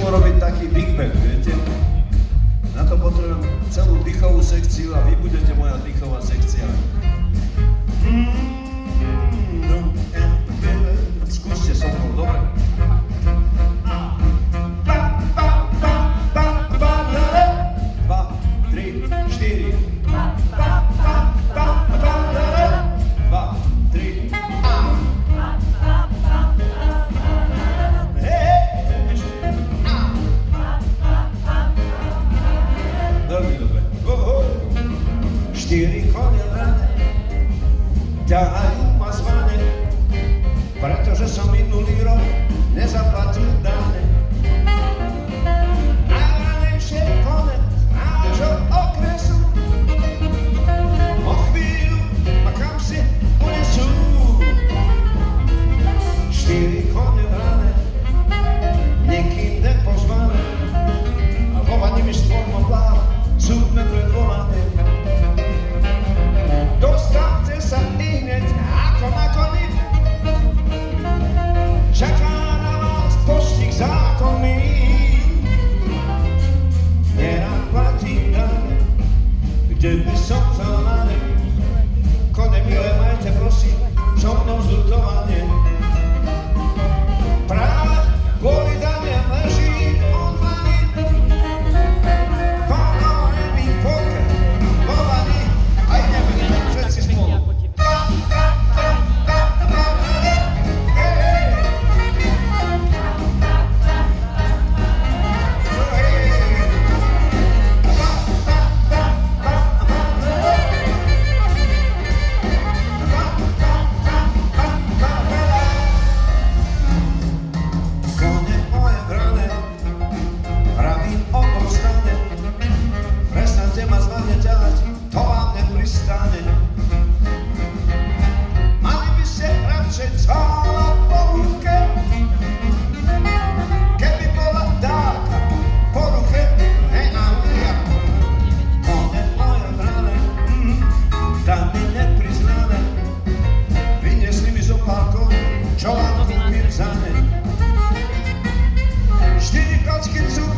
urobiť taký Big Bang, viete? Na to potrebujem celú dýchovú sekciu a vy budete moja dýchová sekcia. Skúste so mnou, dobre? Štyri konie vrane ťahajú ma zvane, pretože som minulý rok nezaplatil dáne. Najranejšie kone z nášho okresu o chvíľu ma kam si unesú. Štyri konie vrane, nikým nepozvané, a vovaním mi stvormo pláva, súdne predvolané. Dostavte sa ihneď ako na koni, čaká na vás postih zákonný. Nerád platím dane, kde by som vzal nane. Kone milé, majte prosím so mnou zľutovanie. Práve kvôli daniam leží odvaný. Ponorený poker, vovaný, aj nebudeme všetci spolu. Kone moje vrane, pravím o tom stane, prestaňte ma zvane ťahať, to vám nepristane. Mali by ste radšej cválať po ruke, keby bola dárka po ruke, hej a uja. Kone moje vrane, dámy nepriznané, vyniesli mi zo pár koní, čo vám upírzane. Štyri kocky cukru